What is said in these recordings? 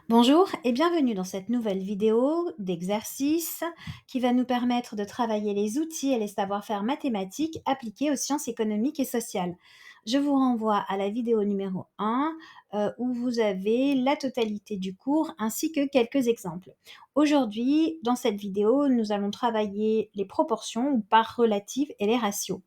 Bonjour et bienvenue dans cette nouvelle vidéo d'exercice qui va nous permettre de travailler les outils et les savoir-faire mathématiques appliqués aux sciences économiques et sociales. Je vous renvoie à la vidéo numéro 1 où vous avez la totalité du cours ainsi que quelques exemples. Aujourd'hui, dans cette vidéo, nous allons travailler les proportions ou parts relatives et les ratios.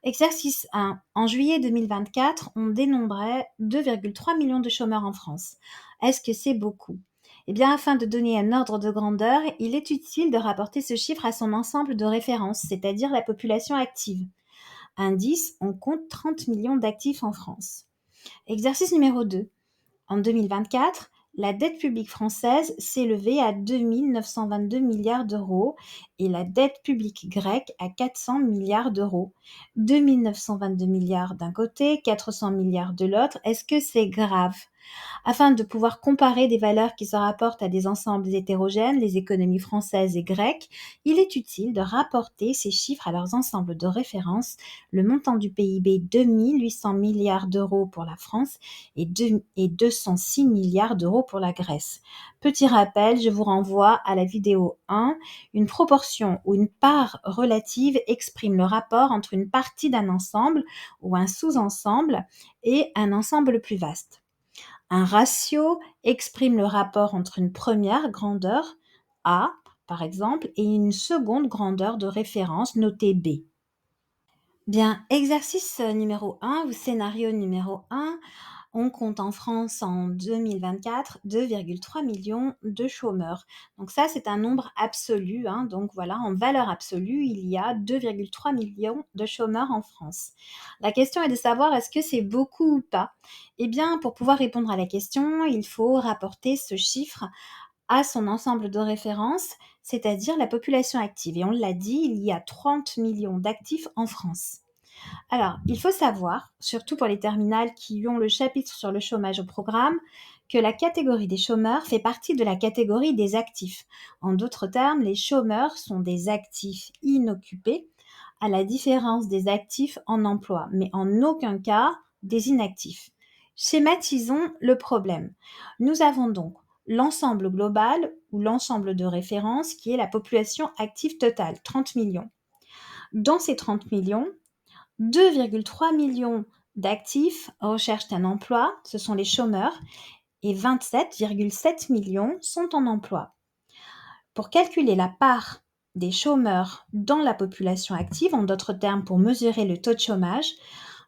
Exercice 1. En juillet 2024, on dénombrait 2,3 millions de chômeurs en France. Est-ce que c'est beaucoup? Eh bien, afin de donner un ordre de grandeur, il est utile de rapporter ce chiffre à son ensemble de référence, c'est-à-dire la population active. Indice, on compte 30 millions d'actifs en France. Exercice numéro 2. En 2024, la dette publique française s'élevait à 2 922 milliards d'euros et la dette publique grecque à 400 milliards d'euros. 2 922 milliards d'un côté, 400 milliards de l'autre. Est-ce que c'est grave? Afin de pouvoir comparer des valeurs qui se rapportent à des ensembles hétérogènes, les économies françaises et grecques, il est utile de rapporter ces chiffres à leurs ensembles de référence. Le montant du PIB, 2 800 milliards d'euros pour la France et 206 milliards d'euros pour la Grèce. Petit rappel, je vous renvoie à la vidéo 1. Une proportion ou une part relative exprime le rapport entre une partie d'un ensemble ou un sous-ensemble et un ensemble plus vaste. Un ratio exprime le rapport entre une première grandeur, A, par exemple, et une seconde grandeur de référence, notée B. Bien, exercice numéro 1 ou scénario numéro 1, on compte en France en 2024 2,3 millions de chômeurs. Donc ça, c'est un nombre absolu. Donc voilà, en valeur absolue, il y a 2,3 millions de chômeurs en France. La question est de savoir est-ce que c'est beaucoup ou pas. Eh bien, pour pouvoir répondre à la question, il faut rapporter ce chiffre à son ensemble de référence, c'est-à-dire la population active. Et on l'a dit, il y a 30 millions d'actifs en France. Alors, il faut savoir, surtout pour les terminales qui ont le chapitre sur le chômage au programme, que la catégorie des chômeurs fait partie de la catégorie des actifs. En d'autres termes, les chômeurs sont des actifs inoccupés, à la différence des actifs en emploi, mais en aucun cas des inactifs. Schématisons le problème. Nous avons donc l'ensemble global ou l'ensemble de référence qui est la population active totale, 30 millions. Dans ces 30 millions, 2,3 millions d'actifs recherchent un emploi, ce sont les chômeurs, et 27,7 millions sont en emploi. Pour calculer la part des chômeurs dans la population active, en d'autres termes pour mesurer le taux de chômage,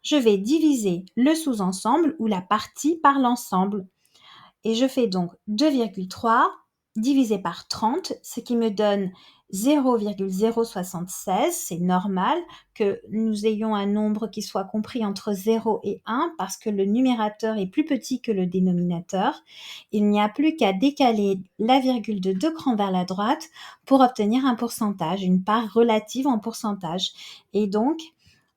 je vais diviser le sous-ensemble ou la partie par l'ensemble. Et je fais donc 2,3 divisé par 30, ce qui me donne 0,076. C'est normal que nous ayons un nombre qui soit compris entre 0 et 1 parce que le numérateur est plus petit que le dénominateur. Il n'y a plus qu'à décaler la virgule de 2 crans vers la droite pour obtenir un pourcentage, une part relative en pourcentage. Et donc,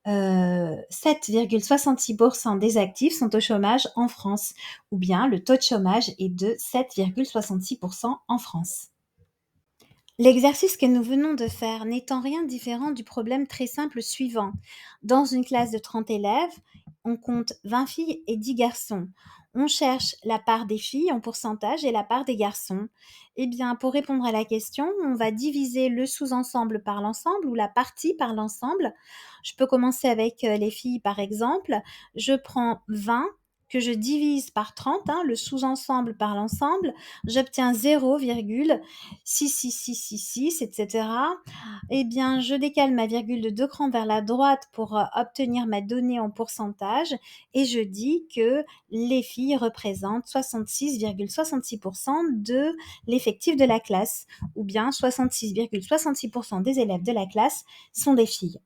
7,66% des actifs sont au chômage en France, ou bien le taux de chômage est de 7,66% en France. L'exercice que nous venons de faire n'étant rien différent du problème très simple suivant. Dans une classe de 30 élèves, on compte 20 filles et 10 garçons. On cherche la part des filles en pourcentage et la part des garçons. Eh bien, pour répondre à la question, on va diviser le sous-ensemble par l'ensemble ou la partie par l'ensemble. Je peux commencer avec les filles, par exemple. Je prends 20 que je divise par 30, le sous-ensemble par l'ensemble. J'obtiens 0,66666, etc. Eh bien, je décale ma virgule de 2 crans vers la droite pour obtenir ma donnée en pourcentage et je dis que les filles représentent 66,66% de l'effectif de la classe ou bien 66,66% des élèves de la classe sont des filles.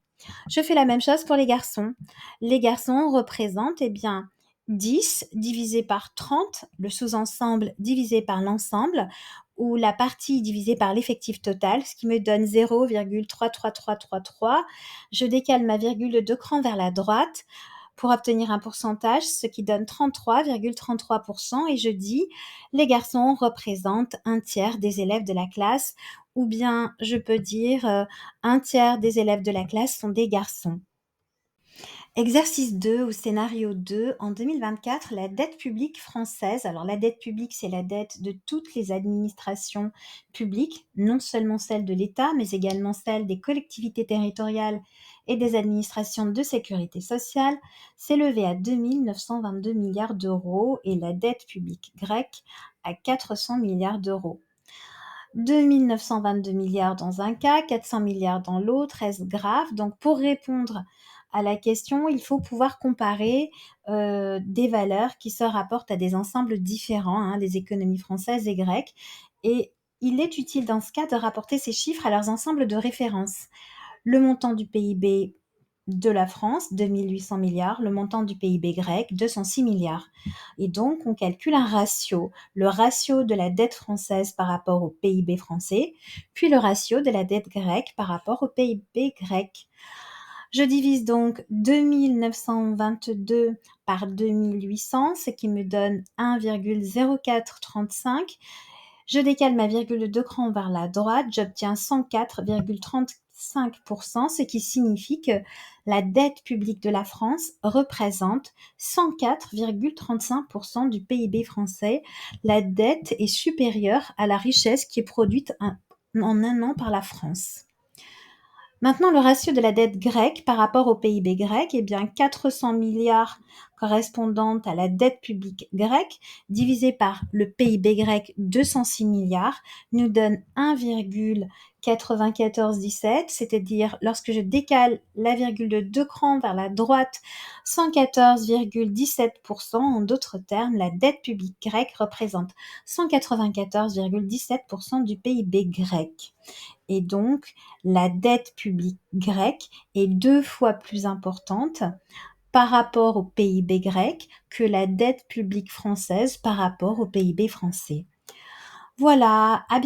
Je fais la même chose pour les garçons. Les garçons représentent, eh bien, 10 divisé par 30, le sous-ensemble divisé par l'ensemble, ou la partie divisée par l'effectif total, ce qui me donne 0,33333. Je décale ma virgule de 2 crans vers la droite pour obtenir un pourcentage, ce qui donne 33,33%. Et je dis, les garçons représentent un tiers des élèves de la classe, ou bien je peux dire un tiers des élèves de la classe sont des garçons. Exercice 2 ou scénario 2, en 2024, la dette publique française, alors la dette publique, c'est la dette de toutes les administrations publiques, non seulement celle de l'État, mais également celle des collectivités territoriales et des administrations de sécurité sociale, s'élevait à 2 922 milliards d'euros et la dette publique grecque à 400 milliards d'euros. 2 922 milliards dans un cas, 400 milliards dans l'autre, est-ce grave? Donc pour répondre à la question, il faut pouvoir comparer, des valeurs qui se rapportent à des ensembles différents, hein, des économies françaises et grecques, et il est utile dans ce cas de rapporter ces chiffres à leurs ensembles de référence. Le montant du PIB de la France, 2 800 milliards, le montant du PIB grec, 206 milliards. Et donc, on calcule un ratio, le ratio de la dette française par rapport au PIB français, puis le ratio de la dette grecque par rapport au PIB grec. Je divise donc 2922 par 2800, ce qui me donne 1,0435. Je décale ma virgule de 2 crans vers la droite, j'obtiens 104,35%, ce qui signifie que la dette publique de la France représente 104,35% du PIB français. La dette est supérieure à la richesse qui est produite en un an par la France. Maintenant, le ratio de la dette grecque par rapport au PIB grec, eh bien 400 milliards correspondant à la dette publique grecque, divisé par le PIB grec 206 milliards, nous donne 1,9417, c'est-à-dire lorsque je décale la virgule de 2 crans vers la droite, 114,17%. En d'autres termes, la dette publique grecque représente 194,17% du PIB grec. Et donc, la dette publique grecque est 2 fois plus importante par rapport au PIB grec que la dette publique française par rapport au PIB français. Voilà, à bientôt.